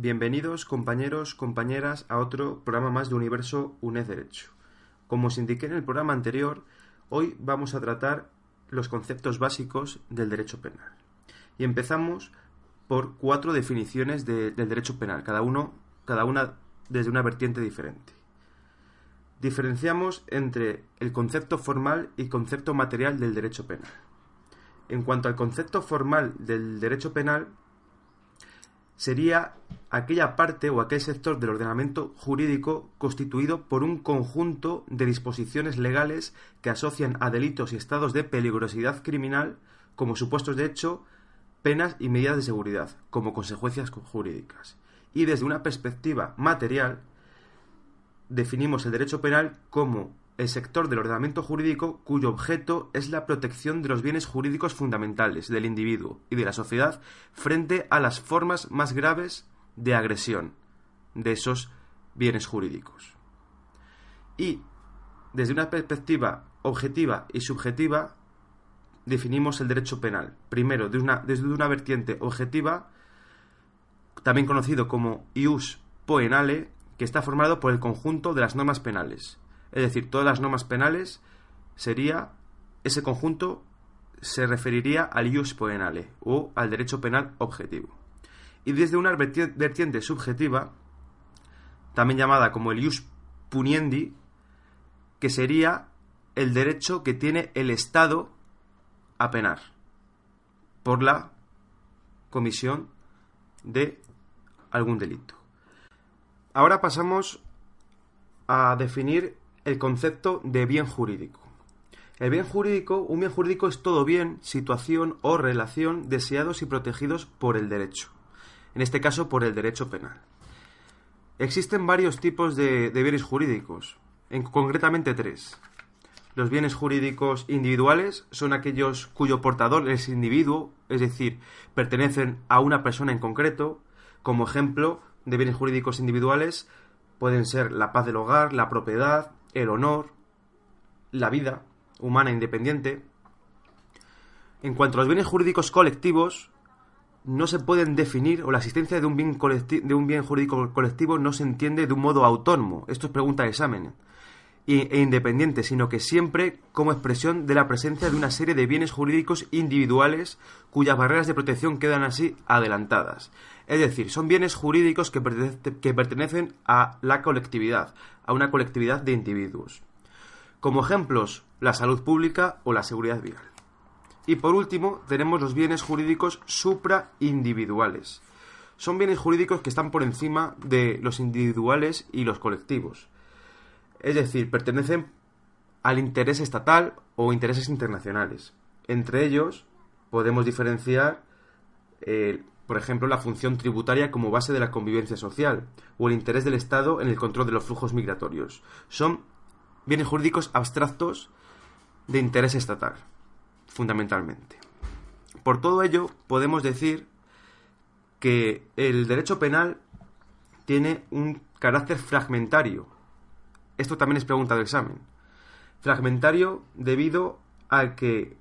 Bienvenidos, compañeros, compañeras, a otro programa más de Universo UNED Derecho. Como os indiqué en el programa anterior, hoy vamos a tratar los conceptos básicos del derecho penal. Y empezamos por 4 definiciones del derecho penal, cada una desde una vertiente diferente. Diferenciamos entre el concepto formal y concepto material del derecho penal. En cuanto al concepto formal del derecho penal, sería aquella parte o aquel sector del ordenamiento jurídico constituido por un conjunto de disposiciones legales que asocian a delitos y estados de peligrosidad criminal como supuestos de hecho, penas y medidas de seguridad como consecuencias jurídicas. Y desde una perspectiva material, definimos el derecho penal como el sector del ordenamiento jurídico cuyo objeto es la protección de los bienes jurídicos fundamentales del individuo y de la sociedad frente a las formas más graves de agresión de esos bienes jurídicos. Y desde una perspectiva objetiva y subjetiva definimos el derecho penal. Primero, desde una vertiente objetiva, también conocido como ius poenale, que está formado por el conjunto de las normas penales. Es decir, todas las normas penales ese conjunto se referiría al ius poenale o al derecho penal objetivo. Y desde una vertiente subjetiva, también llamada como el ius puniendi, que sería el derecho que tiene el Estado a penar por la comisión de algún delito. Ahora pasamos a definir el concepto de bien jurídico. Un bien jurídico es todo bien, situación o relación deseados y protegidos por el derecho. En este caso, por el derecho penal. Existen varios tipos de bienes jurídicos, concretamente 3. Los bienes jurídicos individuales son aquellos cuyo portador es individuo, es decir, pertenecen a una persona en concreto. Como ejemplo de bienes jurídicos individuales pueden ser la paz del hogar, la propiedad, el honor, la vida humana independiente. En cuanto a los bienes jurídicos colectivos, no se pueden definir, o la existencia de un bien jurídico colectivo no se entiende de un modo autónomo, esto es pregunta de examen, e independiente, sino que siempre como expresión de la presencia de una serie de bienes jurídicos individuales cuyas barreras de protección quedan así adelantadas. Es decir, son bienes jurídicos que pertenecen a la colectividad, a una colectividad de individuos. Como ejemplos, la salud pública o la seguridad vial. Y por último, tenemos los bienes jurídicos supraindividuales. Son bienes jurídicos que están por encima de los individuales y los colectivos. Es decir, pertenecen al interés estatal o intereses internacionales. Entre ellos podemos diferenciar, por ejemplo, la función tributaria como base de la convivencia social o el interés del Estado en el control de los flujos migratorios. Son bienes jurídicos abstractos de interés estatal, fundamentalmente. Por todo ello, podemos decir que el derecho penal tiene un carácter fragmentario. Esto también es pregunta de examen. Fragmentario debido a que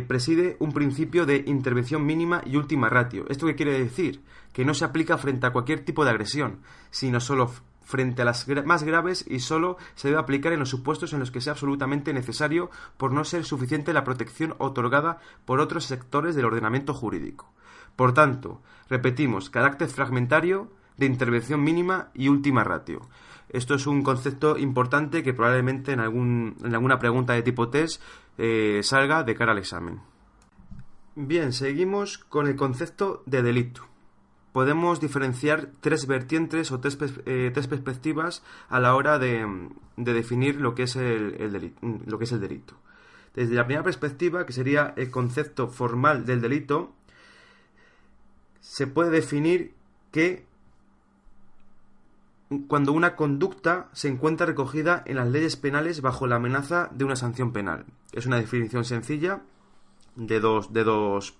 preside un principio de intervención mínima y última ratio. ¿Esto qué quiere decir? Que no se aplica frente a cualquier tipo de agresión, sino solo frente a las más graves y solo se debe aplicar en los supuestos en los que sea absolutamente necesario por no ser suficiente la protección otorgada por otros sectores del ordenamiento jurídico. Por tanto, repetimos, carácter fragmentario de intervención mínima y última ratio. Esto es un concepto importante que probablemente en alguna pregunta de tipo test salga de cara al examen. Bien, seguimos con el concepto de delito. Podemos diferenciar 3 vertientes o 3 perspectivas a la hora de definir lo que es el delito. Desde la primera perspectiva, que sería el concepto formal del delito, se puede definir que cuando una conducta se encuentra recogida en las leyes penales bajo la amenaza de una sanción penal. Es una definición sencilla de dos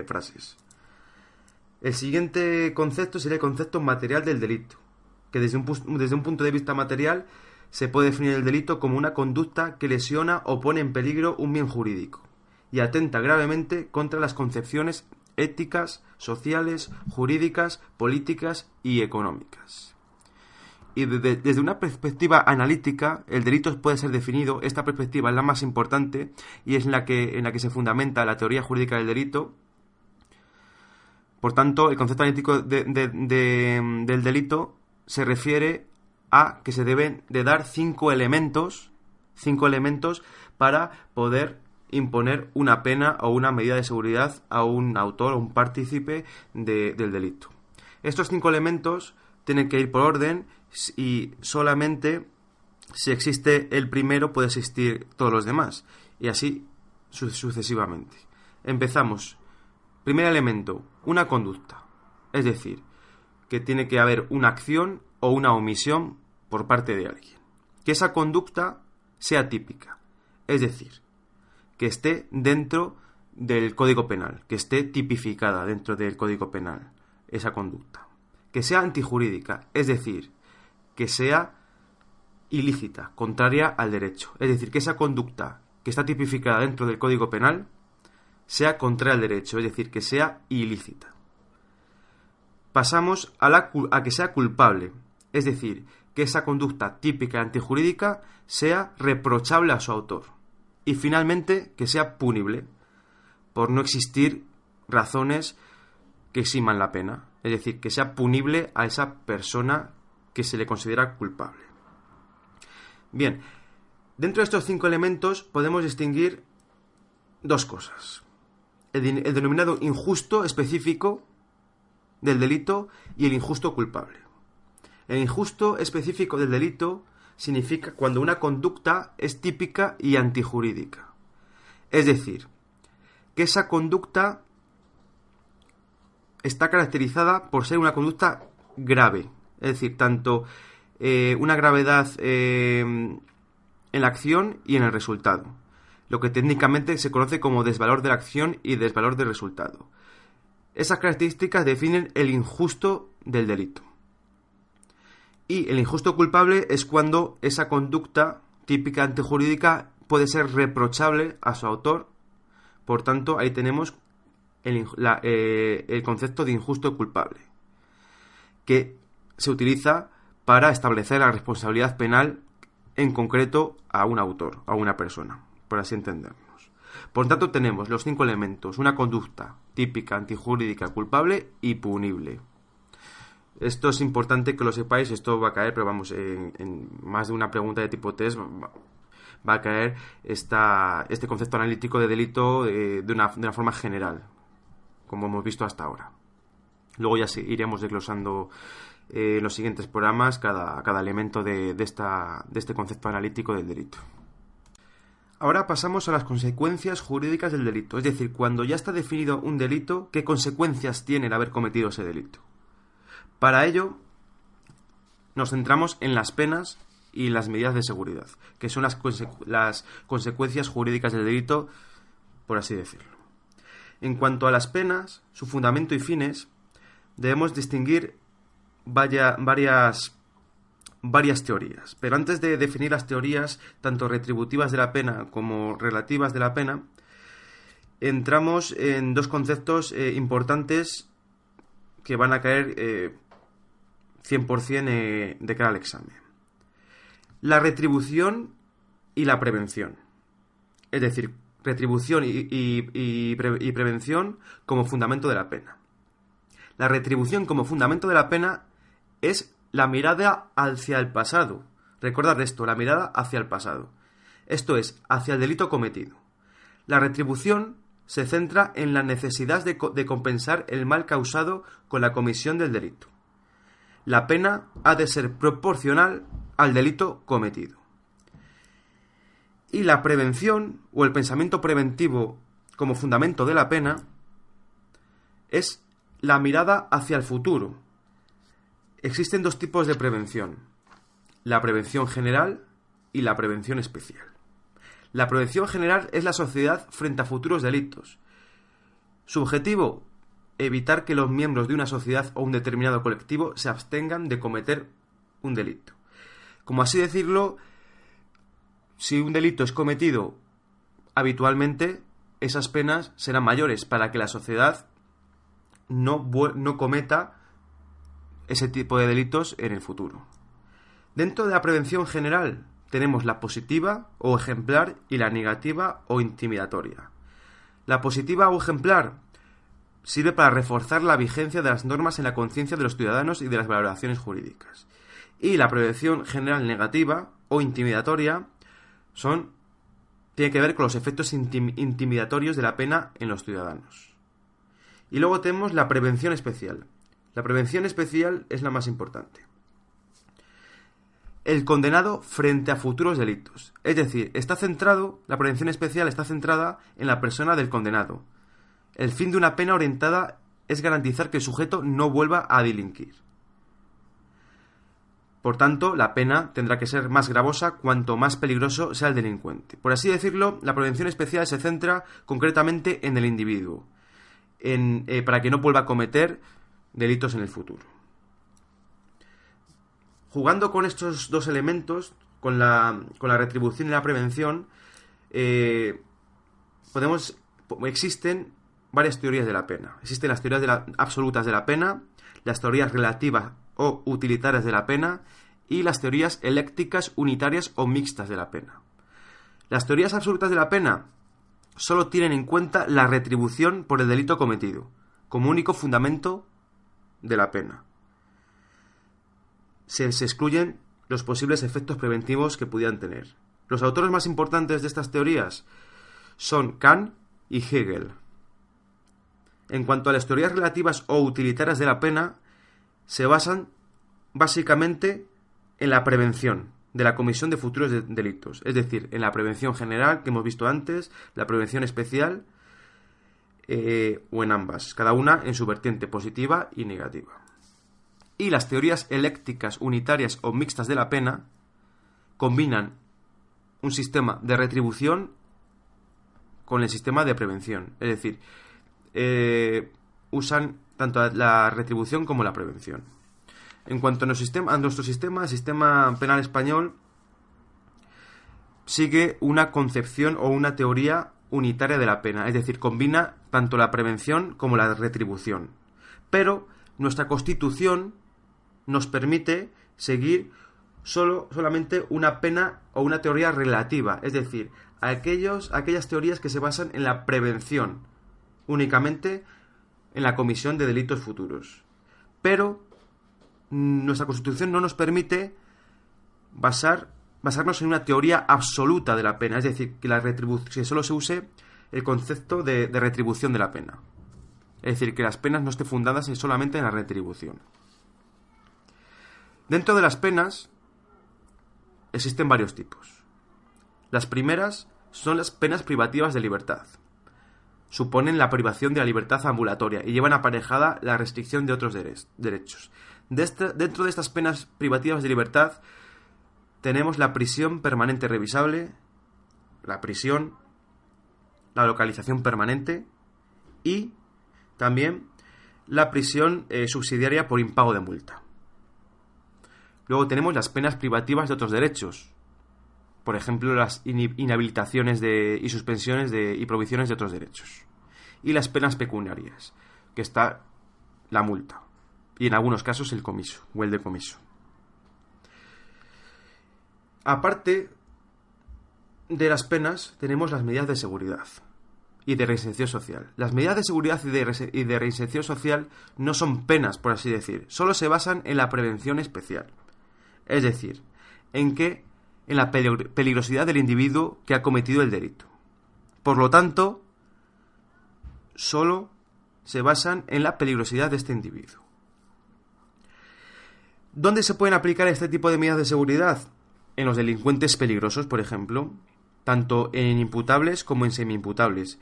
frases. El siguiente concepto sería el concepto material del delito, que desde un punto de vista material se puede definir el delito como una conducta que lesiona o pone en peligro un bien jurídico y atenta gravemente contra las concepciones éticas, sociales, jurídicas, políticas y económicas. Y desde una perspectiva analítica, el delito puede ser definido, esta perspectiva es la más importante y es en la que se fundamenta la teoría jurídica del delito. Por tanto, el concepto analítico del delito se refiere a que se deben de dar cinco elementos para poder imponer una pena o una medida de seguridad a un autor o un partícipe del delito. Estos 5 elementos tienen que ir por orden y solamente si existe el primero puede existir todos los demás y así sucesivamente. Empezamos. Primer elemento, una conducta. Es decir, que tiene que haber una acción o una omisión por parte de alguien. Que esa conducta sea típica. Es decir, que esté dentro del Código Penal, que esté tipificada dentro del Código Penal, esa conducta. Que sea antijurídica, es decir, que sea ilícita, contraria al derecho. Es decir, que esa conducta que está tipificada dentro del Código Penal sea contraria al derecho, es decir, que sea ilícita. Pasamos a que sea culpable, es decir, que esa conducta típica antijurídica sea reprochable a su autor. Y finalmente, que sea punible, por no existir razones que eximan la pena. Es decir, que sea punible a esa persona que se le considera culpable. Bien, dentro de estos 5 elementos podemos distinguir dos cosas. El denominado injusto específico del delito y el injusto culpable. El injusto específico del delito significa cuando una conducta es típica y antijurídica. Es decir, que esa conducta está caracterizada por ser una conducta grave. Es decir, tanto una gravedad en la acción y en el resultado. Lo que técnicamente se conoce como desvalor de la acción y desvalor del resultado. Esas características definen el injusto del delito. Y el injusto culpable es cuando esa conducta típica antijurídica puede ser reprochable a su autor. Por tanto, ahí tenemos el concepto de injusto culpable, que se utiliza para establecer la responsabilidad penal en concreto a un autor, a una persona, por así entendernos. Por tanto, tenemos los 5 elementos: una conducta típica, antijurídica, culpable y punible. Esto es importante que lo sepáis, esto va a caer, pero vamos, en más de una pregunta de tipo test va a caer este concepto analítico de delito de una forma general, como hemos visto hasta ahora. Luego ya iremos desglosando en los siguientes programas cada elemento de este concepto analítico del delito. Ahora pasamos a las consecuencias jurídicas del delito, es decir, cuando ya está definido un delito, ¿qué consecuencias tiene el haber cometido ese delito? Para ello, nos centramos en las penas y las medidas de seguridad, que son las consecuencias jurídicas del delito, por así decirlo. En cuanto a las penas, su fundamento y fines, debemos distinguir varias teorías. Pero antes de definir las teorías, tanto retributivas de la pena como relativas de la pena, entramos en dos conceptos importantes que van a caer 100% de cara al examen. La retribución y la prevención. Es decir, retribución y prevención como fundamento de la pena. La retribución como fundamento de la pena es la mirada hacia el pasado. Recordad esto, la mirada hacia el pasado. Esto es, hacia el delito cometido. La retribución se centra en la necesidad de compensar el mal causado con la comisión del delito. La pena ha de ser proporcional al delito cometido. Y la prevención, o el pensamiento preventivo como fundamento de la pena, es la mirada hacia el futuro. Existen dos tipos de prevención: la prevención general y la prevención especial. La prevención general es la sociedad frente a futuros delitos. Su objetivo: evitar que los miembros de una sociedad o un determinado colectivo se abstengan de cometer un delito. Como así decirlo, si un delito es cometido habitualmente, esas penas serán mayores para que la sociedad no cometa ese tipo de delitos en el futuro. Dentro de la prevención general tenemos la positiva o ejemplar y la negativa o intimidatoria. La positiva o ejemplar sirve para reforzar la vigencia de las normas en la conciencia de los ciudadanos y de las valoraciones jurídicas. Y la prevención general negativa o intimidatoria tiene que ver con los efectos intimidatorios de la pena en los ciudadanos. Y luego tenemos la prevención especial. La prevención especial es la más importante. El condenado frente a futuros delitos. Es decir, la prevención especial está centrada en la persona del condenado. El fin de una pena orientada es garantizar que el sujeto no vuelva a delinquir. Por tanto, la pena tendrá que ser más gravosa cuanto más peligroso sea el delincuente. Por así decirlo, la prevención especial se centra concretamente en el individuo, para que no vuelva a cometer delitos en el futuro. Jugando con estos dos elementos, con la retribución y la prevención, existen varias teorías de la pena. Existen las teorías absolutas de la pena, las teorías relativas o utilitarias de la pena y las teorías elécticas, unitarias o mixtas de la pena. Las teorías absolutas de la pena solo tienen en cuenta la retribución por el delito cometido, como único fundamento de la pena. Se excluyen los posibles efectos preventivos que pudieran tener. Los autores más importantes de estas teorías son Kant y Hegel. En cuanto a las teorías relativas o utilitarias de la pena, se basan básicamente en la prevención de la comisión de futuros delitos, es decir, en la prevención general que hemos visto antes, la prevención especial o en ambas, cada una en su vertiente positiva y negativa. Y las teorías elécticas, unitarias o mixtas de la pena combinan un sistema de retribución con el sistema de prevención, es decir, usan tanto la retribución como la prevención. En cuanto a nuestro sistema, el sistema penal español sigue una concepción o una teoría unitaria de la pena, es decir, combina tanto la prevención como la retribución. Pero nuestra Constitución nos permite seguir solamente una pena o una teoría relativa, es decir, aquellas teorías que se basan en la prevención, únicamente en la comisión de delitos futuros. Pero nuestra Constitución no nos permite basarnos en una teoría absoluta de la pena, es decir, que solo se use el concepto de retribución de la pena. Es decir, que las penas no estén fundadas solamente en la retribución. Dentro de las penas existen varios tipos. Las primeras son las penas privativas de libertad. Suponen la privación de la libertad ambulatoria y llevan aparejada la restricción de otros derechos. Dentro de estas penas privativas de libertad tenemos la prisión permanente revisable, la localización permanente y también la prisión subsidiaria por impago de multa. Luego tenemos las penas privativas de otros derechos, por ejemplo, las inhabilitaciones y suspensiones y prohibiciones de otros derechos. Y las penas pecuniarias, que está la multa. Y en algunos casos el comiso o el decomiso. Aparte de las penas, tenemos las medidas de seguridad y de reinserción social. Las medidas de seguridad y de reinserción social no son penas, por así decir. Solo se basan en la prevención especial. Es decir, en la peligrosidad del individuo que ha cometido el delito. Por lo tanto, solo se basan en la peligrosidad de este individuo. ¿Dónde se pueden aplicar este tipo de medidas de seguridad? En los delincuentes peligrosos, por ejemplo, tanto en imputables como en semi-imputables,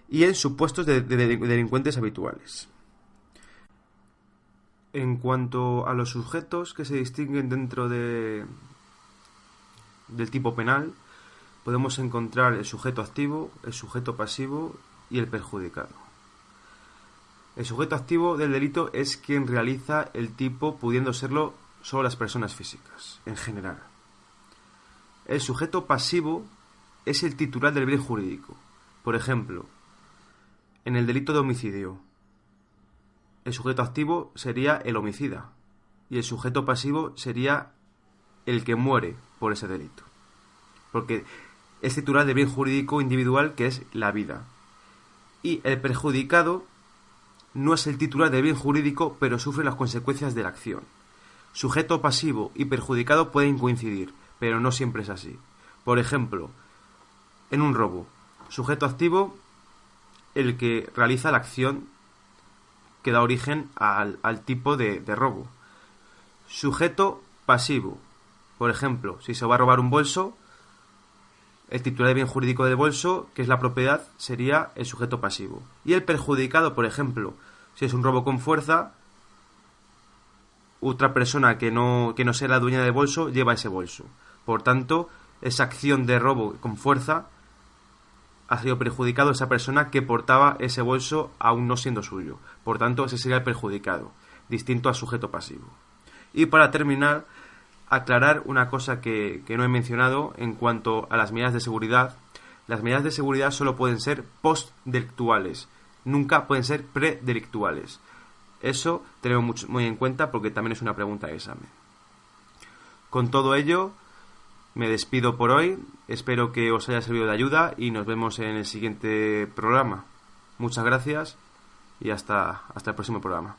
y en supuestos de delincuentes habituales. En cuanto a los sujetos que se distinguen dentro del tipo penal, podemos encontrar el sujeto activo, el sujeto pasivo y el perjudicado. El sujeto activo del delito es quien realiza el tipo, pudiendo serlo solo las personas físicas, en general. El sujeto pasivo es el titular del bien jurídico. Por ejemplo, en el delito de homicidio, el sujeto activo sería el homicida y el sujeto pasivo sería el que muere por ese delito. Porque es titular del bien jurídico individual, que es la vida. Y el perjudicado no es el titular del bien jurídico, pero sufre las consecuencias de la acción. Sujeto pasivo y perjudicado pueden coincidir, pero no siempre es así. Por ejemplo, en un robo, sujeto activo, el que realiza la acción que da origen al tipo de robo. Sujeto pasivo, por ejemplo, si se va a robar un bolso, el titular del bien jurídico del bolso, que es la propiedad, sería el sujeto pasivo. Y el perjudicado, por ejemplo, si es un robo con fuerza, otra persona que no sea la dueña del bolso lleva ese bolso. Por tanto, esa acción de robo con fuerza ha sido perjudicado esa persona que portaba ese bolso aún no siendo suyo. Por tanto, ese sería el perjudicado, distinto al sujeto pasivo. Y para terminar, aclarar una cosa que no he mencionado en cuanto a las medidas de seguridad. Las medidas de seguridad solo pueden ser postdelictuales, nunca pueden ser predelictuales. Eso tenemos muy en cuenta porque también es una pregunta de examen. Con todo ello, me despido por hoy. Espero que os haya servido de ayuda y nos vemos en el siguiente programa. Muchas gracias y hasta el próximo programa.